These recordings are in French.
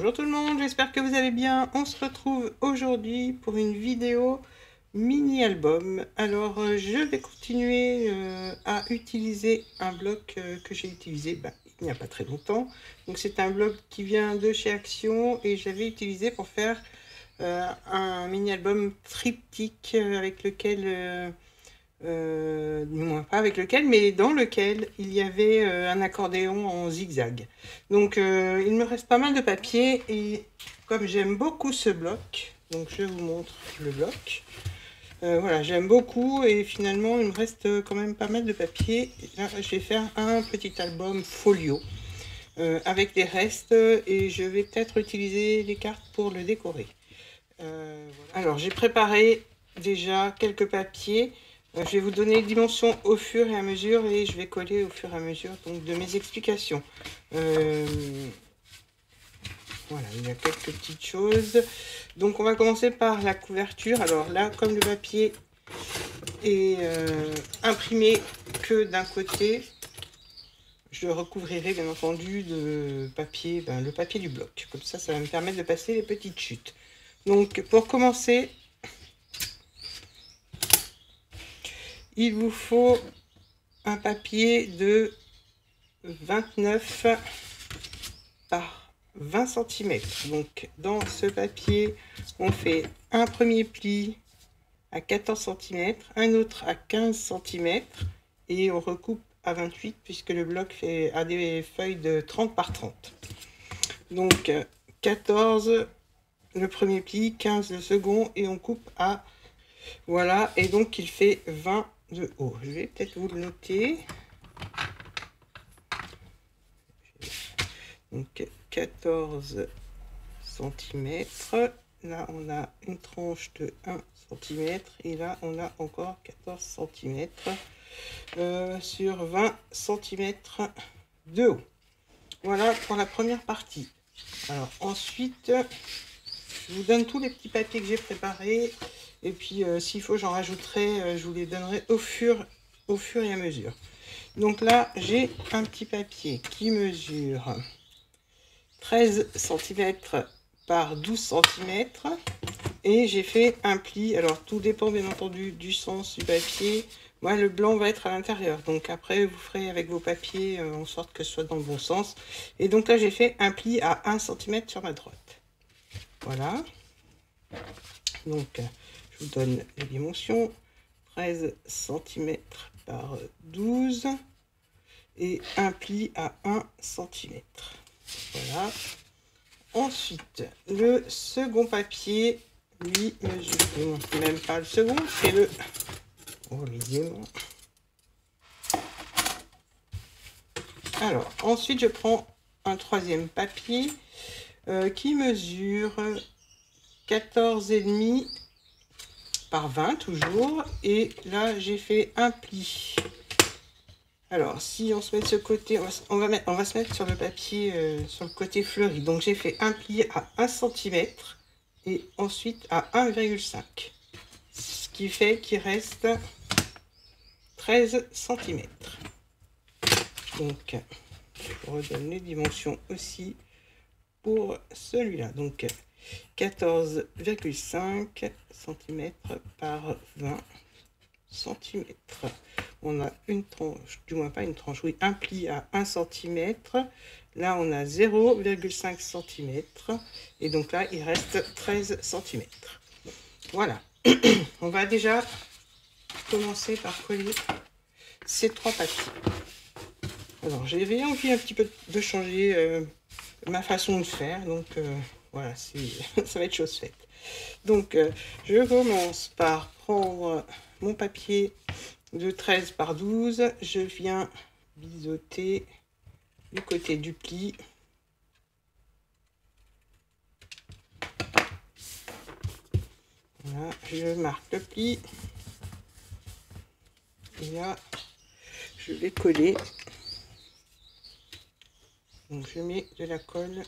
Bonjour tout le monde, j'espère que vous allez bien. On se retrouve aujourd'hui pour une vidéo mini-album. Alors je vais continuer à utiliser un bloc que j'ai utilisé il n'y a pas très longtemps. Donc c'est un bloc qui vient de chez Action et je l'avais utilisé pour faire un mini-album triptyque avec lequel... du moins pas avec lequel, mais dans lequel il y avait un accordéon en zigzag. Donc il me reste pas mal de papier et comme j'aime beaucoup ce bloc, donc je vous montre le bloc. Voilà, j'aime beaucoup et finalement il me reste quand même pas mal de papier. Et là, je vais faire un petit album folio avec les restes et je vais peut-être utiliser les cartes pour le décorer. Voilà. Alors j'ai préparé déjà quelques papiers. Je vais vous donner les dimensions au fur et à mesure et je vais coller au fur et à mesure donc, de mes explications. Voilà, il y a quelques petites choses. Donc on va commencer par la couverture. Alors là, comme le papier est imprimé que d'un côté, je recouvrirai bien entendu de papier, le papier du bloc. Comme ça va me permettre de passer les petites chutes. Donc pour commencer, il vous faut un papier de 29 par 20 cm. Donc dans ce papier, on fait un premier pli à 14 cm, un autre à 15 cm et on recoupe à 28 puisque le bloc a des feuilles de 30 par 30. Donc 14 le premier pli, 15 le second et on coupe à... Voilà, et donc il fait 20 de haut. Je vais peut-être vous le noter. Donc 14 cm. Là, on a une tranche de 1 cm. Et là, on a encore 14 cm sur 20 cm de haut. Voilà pour la première partie. Alors ensuite, je vous donne tous les petits papiers que j'ai préparés. Et puis, s'il faut, j'en rajouterai. Je vous les donnerai au fur et à mesure. Donc là, j'ai un petit papier qui mesure 13 cm par 12 cm. Et j'ai fait un pli. Alors, tout dépend bien entendu du sens du papier. Moi, le blanc va être à l'intérieur. Donc après, vous ferez avec vos papiers en sorte que ce soit dans le bon sens. Et donc là, j'ai fait un pli à 1 cm sur ma droite. Voilà. Donc, je vous donne les dimensions. 13 cm par 12 et un pli à 1 cm. Voilà. Ensuite, le second papier, lui, mesure, même pas le second, c'est le... Oh, les aimants. Alors, ensuite, je prends un troisième papier qui mesure 14,5 par 20 toujours. Et là, j'ai fait un pli. Alors, si on se met de ce côté, on va se mettre sur le papier, sur le côté fleuri. Donc, j'ai fait un pli à 1 cm et ensuite à 1,5. Ce qui fait qu'il reste 13 cm. Donc, je redonne les dimensions aussi pour celui-là. Donc, 14,5 cm par 20 cm. On a une tranche, du moins pas une tranche, oui, un pli à 1 cm. Là, on a 0,5 cm. Et donc là, il reste 13 cm. Voilà. On va déjà commencer par coller ces trois papiers. Alors, j'avais envie un petit peu de changer ma façon de faire. Donc, voilà, ça va être chose faite. Donc, je commence par prendre mon papier de 13 par 12. Je viens biseauter du côté du pli. Voilà, je marque le pli. Et là, je vais coller. Donc, je mets de la colle.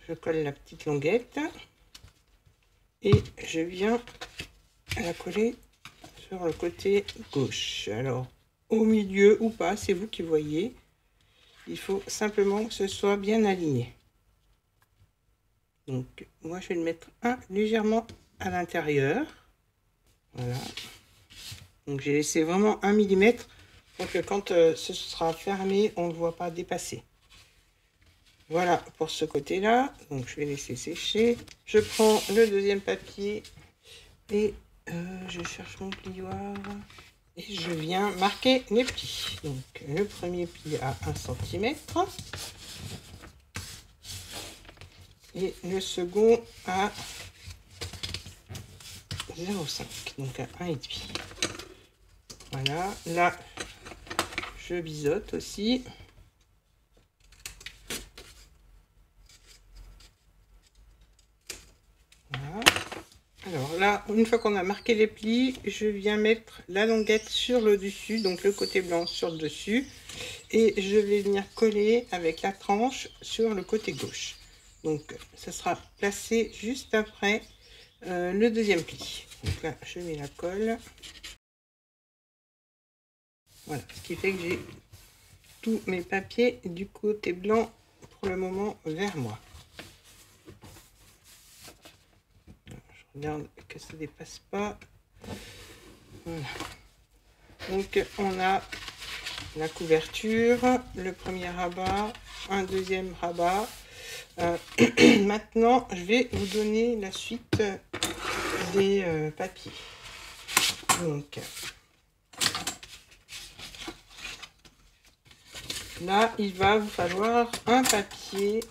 Je colle la petite languette. Et je viens la coller sur le côté gauche. Alors, au milieu ou pas, c'est vous qui voyez. Il faut simplement que ce soit bien aligné. Donc, moi, je vais le mettre légèrement à l'intérieur. Voilà. Donc, j'ai laissé vraiment 1 mm pour que quand ce sera fermé, on ne voit pas dépasser. Voilà pour ce côté-là. Donc, je vais laisser sécher. Je prends le deuxième papier et je cherche mon plioir. Et je viens marquer les plis. Donc, le premier pli à 1 cm. Et le second à 0,5, donc à 1,5. Voilà, là, je biseaute aussi. Voilà. Alors là, une fois qu'on a marqué les plis, je viens mettre la languette sur le dessus, donc le côté blanc sur le dessus. Et je vais venir coller avec la tranche sur le côté gauche. Donc, ça sera placé juste après le deuxième pli. Donc là, je mets la colle. Voilà, ce qui fait que j'ai tous mes papiers du côté blanc pour le moment vers moi. Je regarde que ça ne dépasse pas. Voilà. Donc, on a la couverture, le premier rabat, un deuxième rabat. Maintenant, je vais vous donner la suite des papiers. Donc, là, il va vous falloir un papier.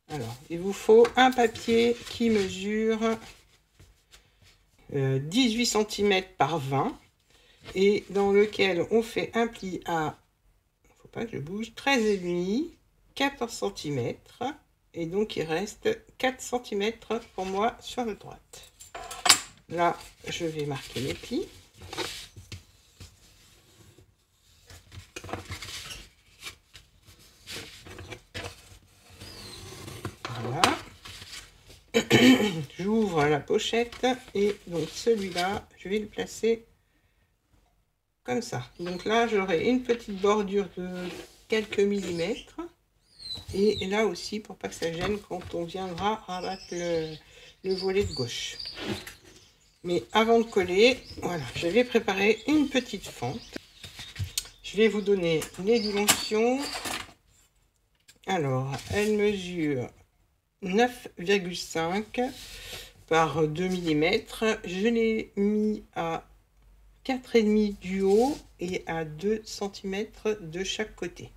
Alors, il vous faut un papier qui mesure 18 cm par 20 et dans lequel on fait un pli à, faut pas que je bouge, 13,5, 14 cm et donc il reste 4 cm pour moi sur la droite. Là, je vais marquer les plis. Voilà. J'ouvre la pochette et donc celui-là, je vais le placer comme ça. Donc là, j'aurai une petite bordure de quelques millimètres. Et là aussi, pour pas que ça gêne quand on viendra rabattre le volet de gauche. Mais avant de coller, voilà, je vais préparer une petite fente. Je vais vous donner les dimensions. Alors, elle mesure 9,5 par 2 mm. Je l'ai mis à 4,5 du haut et à 2 cm de chaque côté.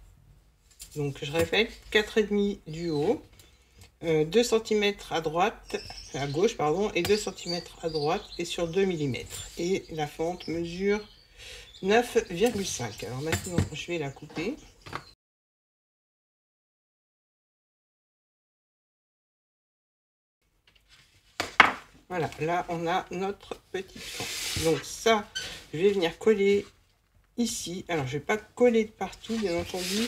Donc je répète, 4,5 du haut, 2 cm à droite, à gauche pardon, et 2 cm à droite et sur 2 mm. Et la fente mesure 9,5. Alors maintenant je vais la couper. Voilà, là on a notre petite fente. Donc ça, je vais venir coller ici. Alors je vais pas coller de partout bien entendu.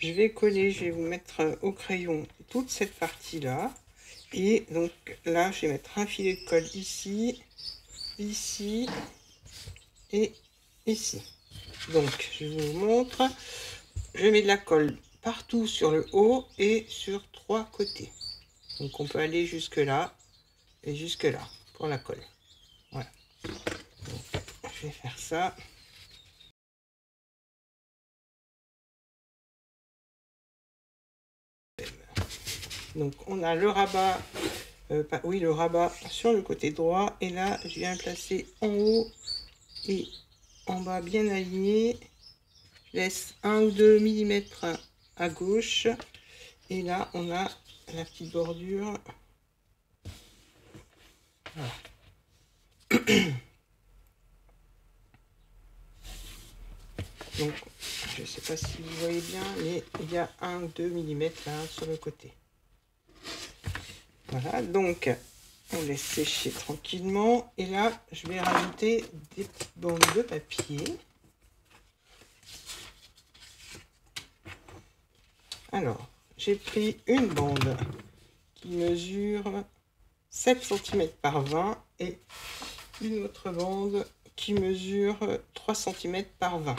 Je vais coller, je vais vous mettre au crayon toute cette partie là. Et donc là, je vais mettre un filet de colle ici, ici et ici. Donc je vous montre. Je mets de la colle partout sur le haut et sur 3 côtés. Donc on peut aller jusque là et jusque là pour la colle. Voilà. Donc, je vais faire ça. Donc on a le rabat, le rabat sur le côté droit. Et là, je viens placer en haut et en bas bien aligné. Je laisse 1 ou 2 mm à gauche. Et là, on a la petite bordure. Voilà. Donc, je ne sais pas si vous voyez bien, mais il y a 1 ou 2 mm là sur le côté. Voilà, donc on laisse sécher tranquillement. Et là, je vais rajouter des petites bandes de papier. Alors, j'ai pris une bande qui mesure 7 cm par 20 et une autre bande qui mesure 3 cm par 20.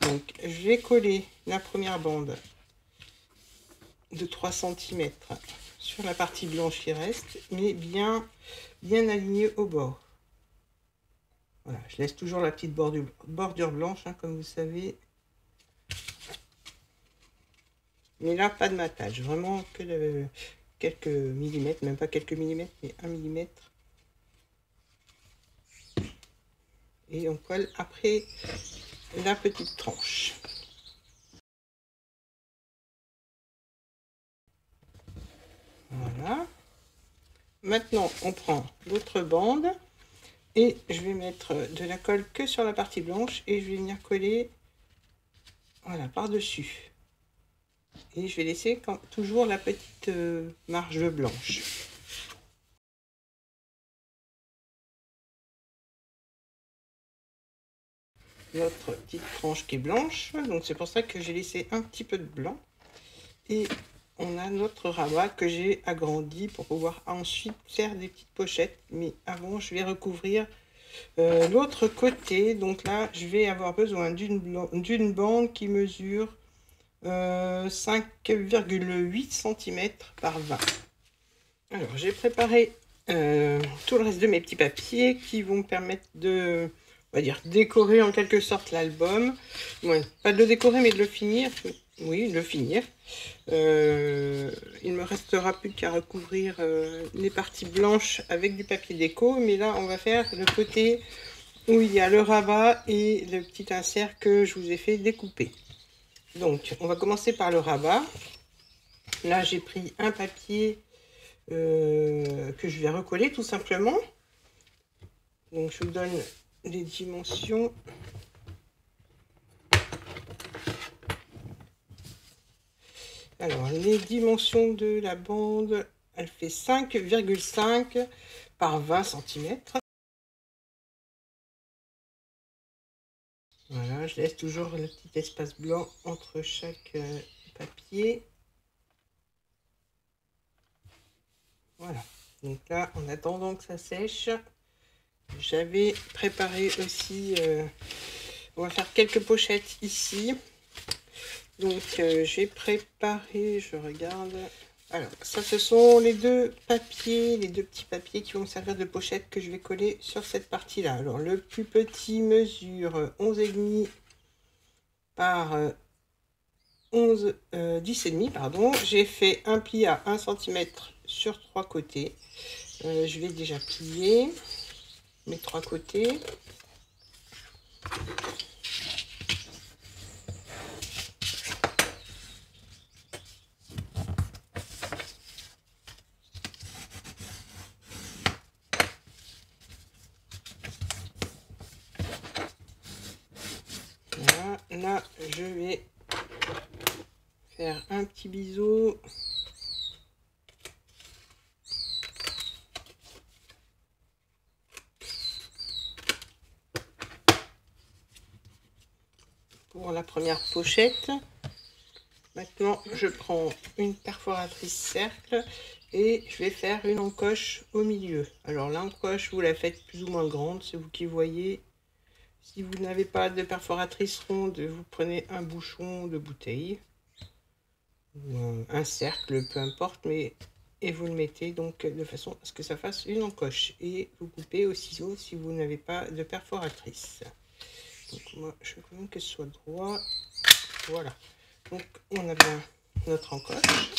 Donc je vais coller la première bande de 3 cm sur la partie blanche qui reste, mais bien alignée au bord. Voilà, je laisse toujours la petite bordure blanche, hein, comme vous savez. Mais là, pas de matage, vraiment que de quelques millimètres, même pas quelques millimètres, mais 1 millimètre. Et on colle après la petite tranche. Voilà. Maintenant, on prend l'autre bande et je vais mettre de la colle que sur la partie blanche et je vais venir coller, voilà, par-dessus. Et je vais laisser toujours la petite marge blanche. Notre petite tranche qui est blanche, donc c'est pour ça que j'ai laissé un petit peu de blanc. Et on a notre rabat que j'ai agrandi pour pouvoir ensuite faire des petites pochettes. Mais avant, je vais recouvrir l'autre côté. Donc là, je vais avoir besoin d'une bande qui mesure 5,8 cm par 20. Alors, j'ai préparé tout le reste de mes petits papiers qui vont me permettre de, on va dire, décorer en quelque sorte l'album. Ouais, pas de le décorer, mais de le finir. Oui, de le finir. Il me restera plus qu'à recouvrir les parties blanches avec du papier déco. Mais là, on va faire le côté où il y a le rabat et le petit insert que je vous ai fait découper. Donc, on va commencer par le rabat. Là, j'ai pris un papier que je vais recoller tout simplement. Donc, je vous donne les dimensions. Alors, les dimensions de la bande, elle fait 5,5 par 20 cm. Voilà, je laisse toujours le petit espace blanc entre chaque papier. Voilà, donc là, en attendant que ça sèche, j'avais préparé aussi, on va faire quelques pochettes ici. Donc j'ai préparé, je regarde. Alors ça, ce sont les deux papiers, les deux petits papiers qui vont me servir de pochette que je vais coller sur cette partie-là. Alors le plus petit mesure 11,5 par 10,5, pardon. J'ai fait un pli à 1 cm sur 3 côtés. Je vais déjà plier mes 3 côtés. Voilà, là je vais faire un petit biseau. Pour la première pochette. Maintenant, je prends une perforatrice cercle et je vais faire une encoche au milieu. Alors l'encoche, vous la faites plus ou moins grande, c'est vous qui voyez. Si vous n'avez pas de perforatrice ronde, vous prenez un bouchon de bouteille ou un cercle, peu importe, mais et vous le mettez donc de façon à ce que ça fasse une encoche. Et vous coupez au ciseau si vous n'avez pas de perforatrice. Donc moi, je veux quand même que ce soit droit. Voilà. Donc on a bien notre encoche.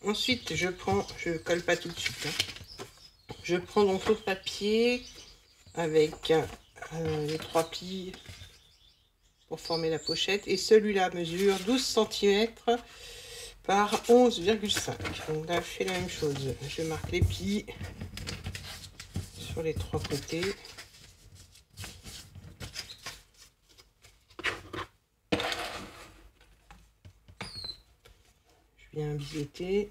Ensuite, je colle pas tout de suite. Je prends donc l'autre papier avec les 3 plis pour former la pochette. Et celui-là mesure 12 cm par 11,5. Donc là, je fais la même chose. Je marque les plis sur les 3 côtés. Je viens biseauter.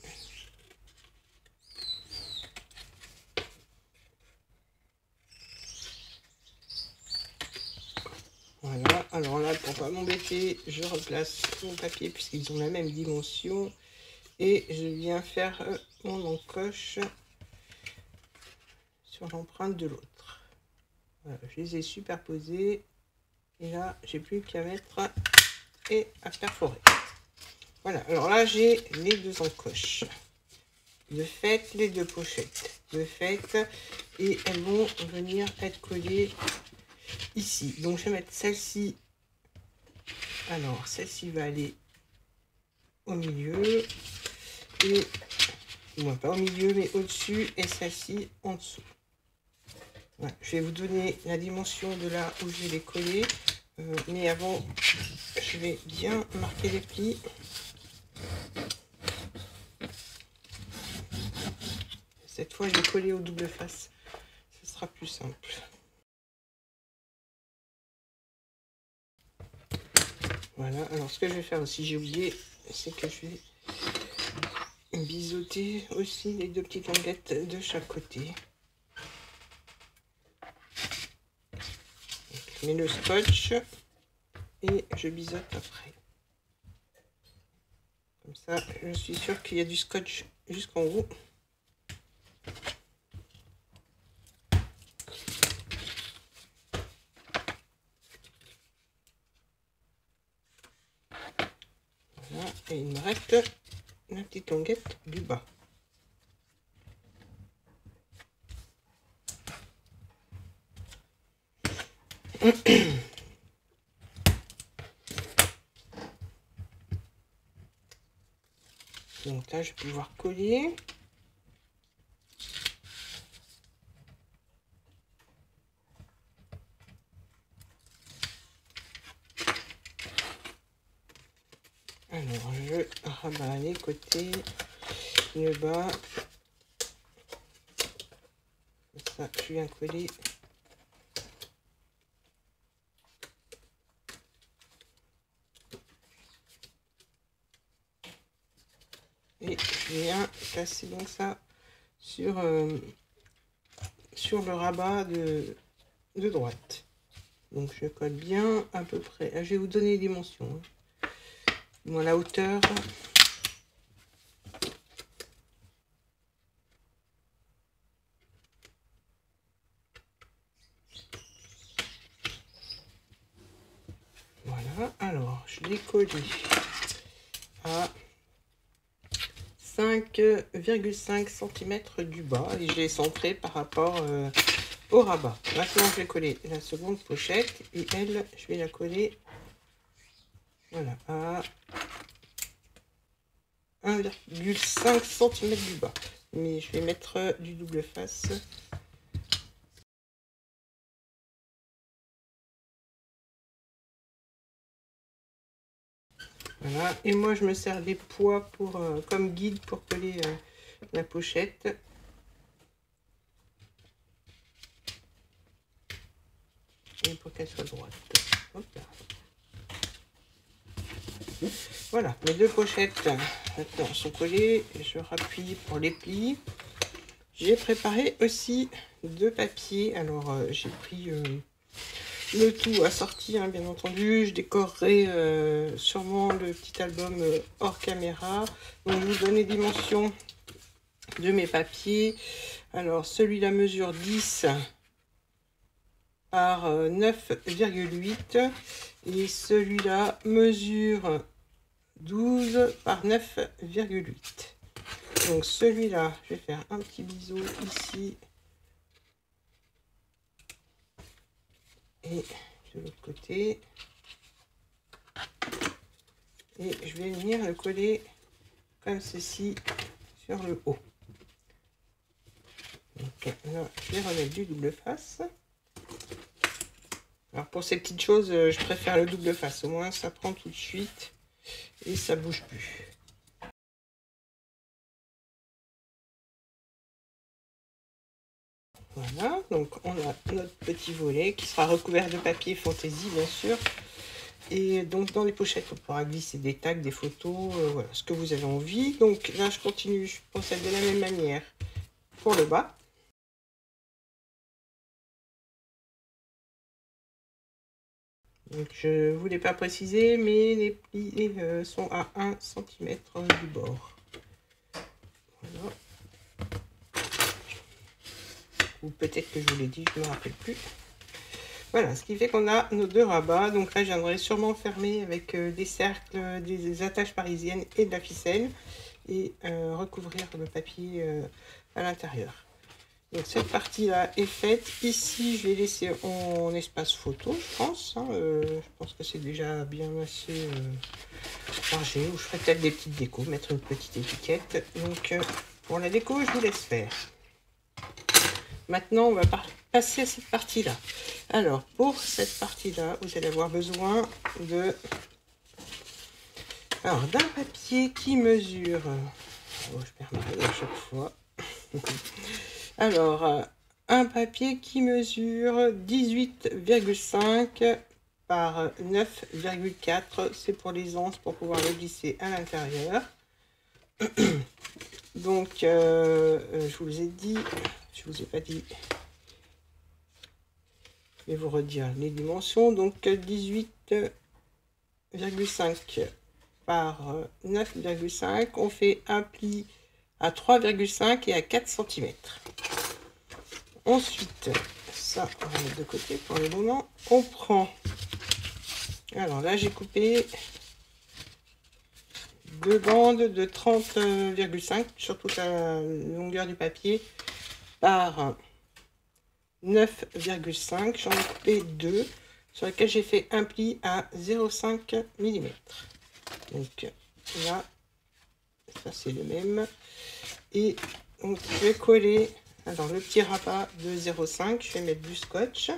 Voilà, alors là, pour pas m'embêter, je replace mon papier puisqu'ils ont la même dimension. Et je viens faire mon encoche sur l'empreinte de l'autre. Voilà, je les ai superposés. Et là, j'ai plus qu'à mettre et à perforer. Voilà, alors là, j'ai les deux encoches. De fait, les deux pochettes. De fait, et elles vont venir être collées ici. Donc, je vais mettre celle-ci. Alors, celle-ci va aller au milieu. Et, bon, pas au milieu, mais au-dessus. Et celle-ci en dessous. Voilà, je vais vous donner la dimension de là où je vais les coller. Mais avant, je vais bien marquer les plis. Cette fois, je vais coller au double face. Ce sera plus simple. Voilà. Alors, ce que je vais faire aussi, j'ai oublié, c'est que je vais biseauter aussi les deux petites languettes de chaque côté. Donc, je mets le scotch et je biseaute après. Comme ça, je suis sûre qu'il y a du scotch jusqu'en haut. Voilà, et il me reste la petite languette du bas. Donc là, je vais pouvoir coller. Alors, je rabats les côtés, le bas. Ça, je viens coller. Et je viens passer donc ça sur le rabat de droite. Donc je colle bien à peu près. Je vais vous donner les dimensions. Moi, la hauteur. Voilà. Alors, je l'ai collé à 5,5 cm du bas et je l'ai centré par rapport au rabat. Maintenant, je vais coller la seconde pochette et elle, je vais la coller voilà, à 1,5 cm du bas. Mais je vais mettre du double face. Voilà, et moi je me sers des poids pour, comme guide pour coller la pochette. Et pour qu'elle soit droite. Hop là. Voilà, mes deux pochettes maintenant sont collées. Je rappuie pour les plis. J'ai préparé aussi deux papiers. Alors j'ai pris le tout assorti, hein, bien entendu. Je décorerai sûrement le petit album hors caméra. Donc je vous donne les dimensions de mes papiers. Alors celui-là mesure 10 par 9,8 et celui-là mesure 12 par 9,8. Donc celui-là, je vais faire un petit bisou ici et de l'autre côté. Et je vais venir le coller comme ceci sur le haut. Donc là, je vais remettre du double face. Alors pour ces petites choses, je préfère le double face. Au moins, ça prend tout de suite et ça bouge plus. Voilà, donc on a notre petit volet qui sera recouvert de papier fantaisie, bien sûr. Et donc dans les pochettes, on pourra glisser des tags, des photos, voilà, ce que vous avez envie. Donc là, je continue, je procède de la même manière pour le bas. Donc je ne voulais pas préciser, mais les plis sont à 1 cm du bord. Voilà. Ou peut-être que je vous l'ai dit, je ne me rappelle plus. Voilà, ce qui fait qu'on a nos 2 rabats. Donc là, je viendrai sûrement fermer avec des cercles, des attaches parisiennes et de la ficelle. Et recouvrir le papier à l'intérieur. Donc cette partie-là est faite. Ici, je vais laisser en espace photo, je pense. Hein. Je pense que c'est déjà bien assez rangé. Ou je ferai peut-être des petites décos, mettre une petite étiquette. Donc pour la déco, je vous laisse faire. Maintenant, on va passer à cette partie-là. Alors, pour cette partie-là, vous allez avoir besoin de... Alors, d'un papier qui mesure... Oh, je perds ma règle à chaque fois. Alors, un papier qui mesure 18,5 par 9,4. C'est pour les anses, pour pouvoir le glisser à l'intérieur. Donc, je vous ai dit... Je vous ai pas dit... Je vais vous redire les dimensions. Donc, 18,5 par 9,5. On fait un pli à 3,5 et à 4 cm. Ensuite, ça, on va mettre de côté pour le moment. On prend... Alors là, j'ai coupé 2 bandes de 30,5 sur toute la longueur du papier par 9,5. J'en ai coupé 2 sur lesquels j'ai fait un pli à 0,5 mm. Donc là, ça c'est le même. Et donc je vais coller alors le petit rabat de 0,5. Je vais mettre du scotch.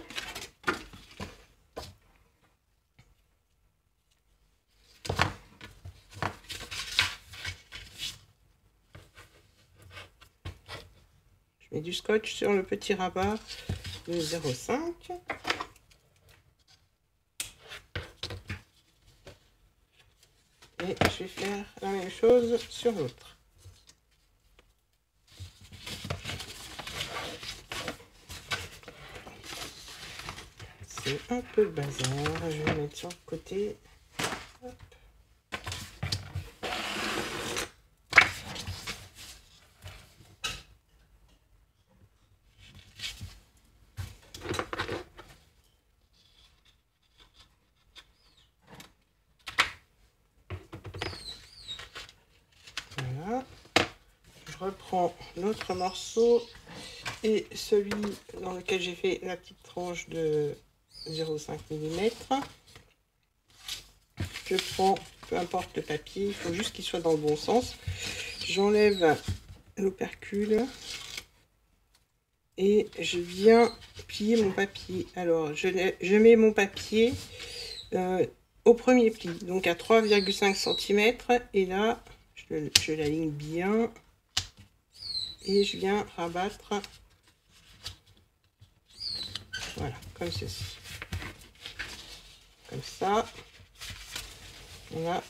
Je mets du scotch sur le petit rabat de 0,5. Et je vais faire la même chose sur l'autre. C'est un peu le bazar. Je vais mettre sur le côté. Hop. Voilà. Je reprends l'autre morceau et celui dans lequel j'ai fait la petite tranche de 0,5 mm. Je prends, peu importe le papier, il faut juste qu'il soit dans le bon sens. J'enlève l'opercule et je viens plier mon papier. Alors, je mets mon papier au premier pli, donc à 3,5 cm. Et là, je l'aligne bien et je viens rabattre. Voilà, comme ceci. Comme ça, on a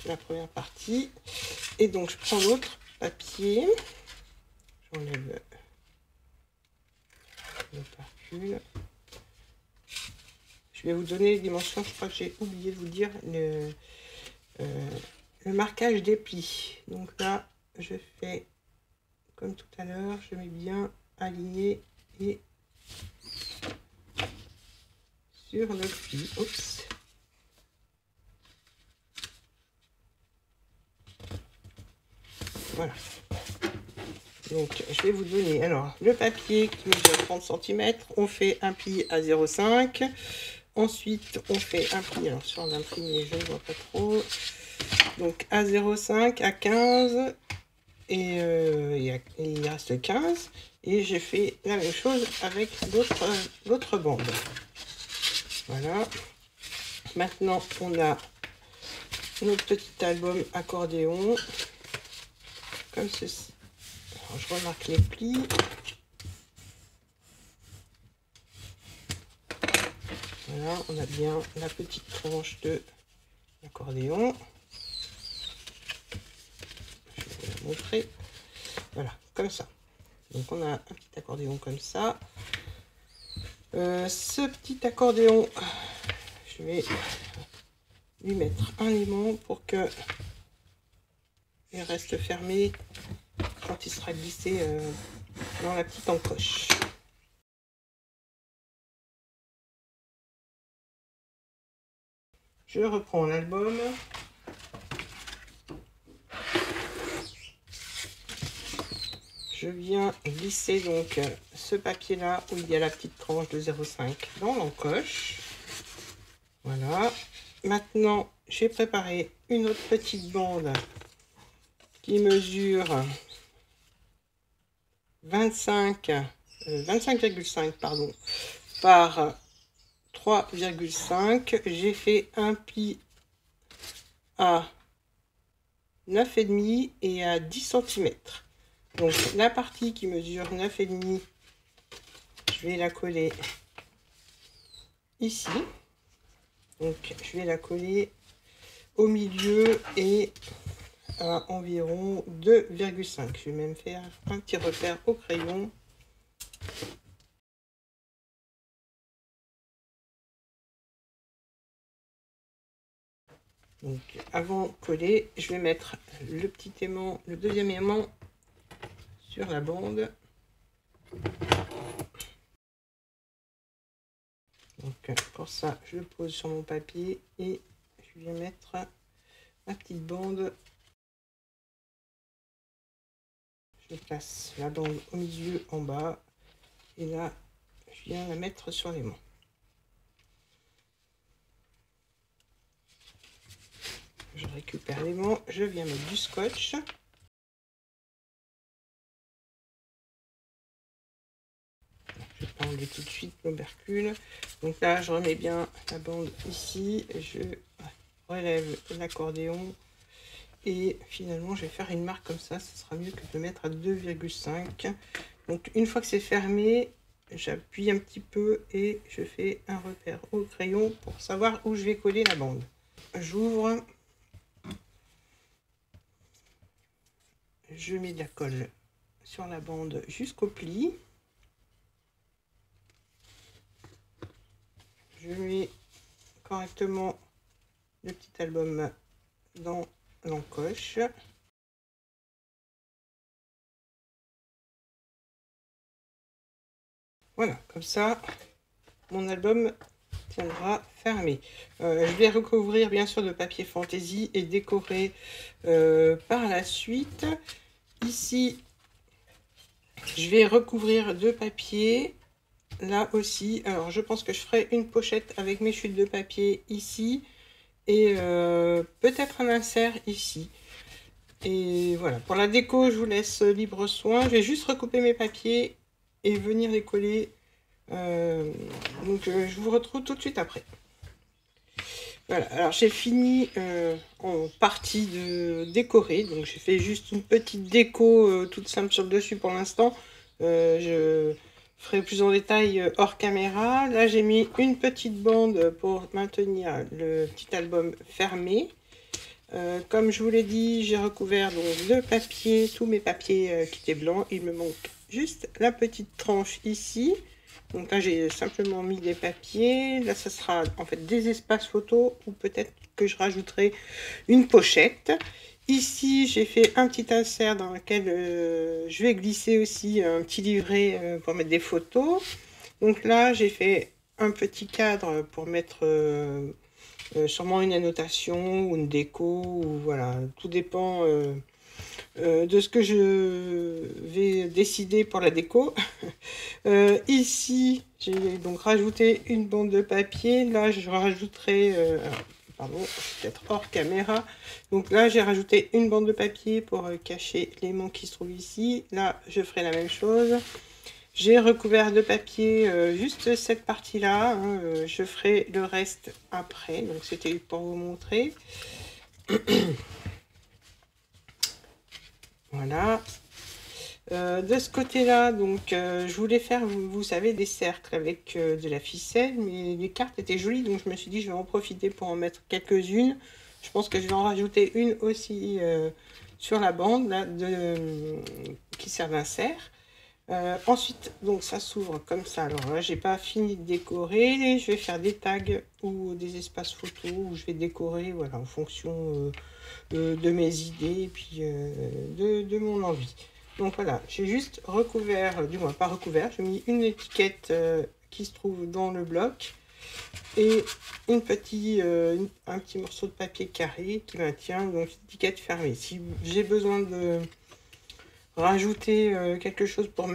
la première partie. Et donc, je prends l'autre papier. J'enlève l'opercule. Je vais vous donner les dimensions. Je crois que j'ai oublié de vous dire le marquage des plis. Donc là, je fais comme tout à l'heure. Je mets bien aligné et sur le pli. Oups. Voilà. Donc, je vais vous donner alors le papier qui mesure 30 cm. On fait un pli à 0,5. Ensuite, on fait un pli. Alors, sur l'imprimé, je ne vois pas trop. Donc, à 0,5, à 15. Et il reste 15. Et j'ai fait la même chose avec l'autre bande. Voilà. Maintenant, on a notre petit album accordéon. Comme ceci. Alors, je remarque les plis. Voilà, on a bien la petite tranche de l'accordéon. Je vais vous la montrer. Voilà, comme ça. Donc on a un petit accordéon comme ça. Ce petit accordéon, je vais lui mettre un limon pour que il reste fermé quand il sera glissé dans la petite encoche. je reprends l'album. Je viens glisser donc ce papier là où il y a la petite tranche de 0,5 dans l'encoche. Voilà. Maintenant, j'ai préparé une autre petite bande qui mesure 25,5 pardon, par 3,5. J'ai fait un pli à 9,5 et à 10 cm. Donc la partie qui mesure 9,5, je vais la coller ici. Donc je vais la coller au milieu et à environ 2,5. Je vais même faire un petit repère au crayon. Donc avant de coller, je vais mettre le petit aimant, le deuxième aimant sur la bande. Donc pour ça, je le pose sur mon papier et je vais mettre ma petite bande. Je place la bande au milieu en bas et là, je viens la mettre sur l'aimant. Je récupère l'aimant, je viens mettre du scotch. Je vais pas enlever tout de suite l'opercule. Donc là, je remets bien la bande ici. Je relève l'accordéon. Et finalement, je vais faire une marque comme ça. Ce sera mieux que de le mettre à 2,5. Donc une fois que c'est fermé, j'appuie un petit peu et je fais un repère au crayon pour savoir où je vais coller la bande. J'ouvre. Je mets de la colle sur la bande jusqu'au pli. Je mets correctement le petit album dans l'encoche. Voilà, comme ça, mon album tiendra fermé. Je vais recouvrir bien sûr de papier fantaisie et décorer par la suite. Ici, je vais recouvrir de papier. Là aussi, alors je pense que je ferai une pochette avec mes chutes de papier ici et peut-être un insert ici. Et voilà, pour la déco, je vous laisse libre soin. Je vais juste recouper mes papiers et venir les coller. Donc je vous retrouve tout de suite après. Voilà, alors j'ai fini en partie de décorer. Donc j'ai fait juste une petite déco toute simple sur le dessus pour l'instant. Je ferai plus en détail hors caméra. Là j'ai mis une petite bande pour maintenir le petit album fermé. Comme je vous l'ai dit, j'ai recouvert donc de papier, tous mes papiers qui étaient blancs. Il me manque juste la petite tranche ici. Donc là j'ai simplement mis des papiers. Là ça sera en fait des espaces photos ou peut-être que je rajouterai une pochette. Ici j'ai fait un petit insert dans lequel je vais glisser aussi un petit livret pour mettre des photos. Donc là j'ai fait un petit cadre pour mettre sûrement une annotation ou une déco, ou voilà, tout dépend de ce que je vais décider pour la déco. Ici, j'ai donc rajouté une bande de papier. Là, je rajouterai, pardon, peut-être hors caméra. Donc là, j'ai rajouté une bande de papier pour cacher l'aimant qui se trouve ici. Là, je ferai la même chose. J'ai recouvert de papier juste cette partie-là. Hein, je ferai le reste après. Donc, c'était pour vous montrer. Voilà. De ce côté-là, donc, je voulais faire, vous savez, des cercles avec de la ficelle. Mais les cartes étaient jolies. Donc, je me suis dit, je vais en profiter pour en mettre quelques-unes. Je pense que je vais en rajouter une aussi sur la bande là, qui sert d'insert. Ensuite, donc ça s'ouvre comme ça. Alors là, j'ai pas fini de décorer. Je vais faire des tags ou des espaces photos où je vais décorer, voilà, en fonction de mes idées et puis de mon envie. Donc voilà, j'ai juste recouvert, du moins pas recouvert, j'ai mis une étiquette qui se trouve dans le bloc. et un petit morceau de papier carré qui maintient donc l'étiquette fermée. Si j'ai besoin de rajouter quelque chose pour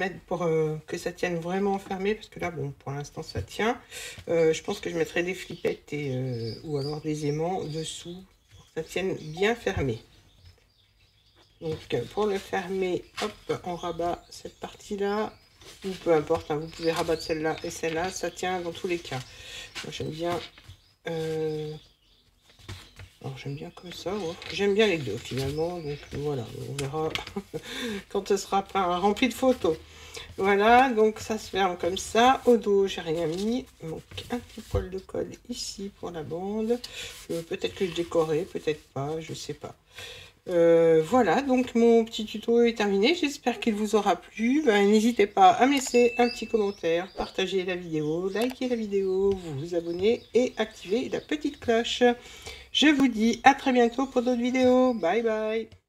que ça tienne vraiment fermé, parce que là bon pour l'instant ça tient, je pense que je mettrai des flippettes ou alors des aimants dessous pour que ça tienne bien fermé. Donc pour le fermer, hop, on rabat cette partie là, ou peu importe, hein, vous pouvez rabattre celle-là et celle-là, ça tient dans tous les cas. Moi j'aime bien alors j'aime bien comme ça, ouais. J'aime bien les deux finalement, donc voilà, on verra quand ce sera rempli de photos. Voilà, donc ça se ferme comme ça. Au dos, j'ai rien mis. Il manque un petit poil de colle ici pour la bande. Peut-être que je décorais, peut-être pas, je sais pas. Voilà, donc mon petit tuto est terminé. J'espère qu'il vous aura plu. N'hésitez pas à me laisser un petit commentaire, partager la vidéo, liker la vidéo, vous abonner et activer la petite cloche. Je vous dis à très bientôt pour d'autres vidéos. Bye bye.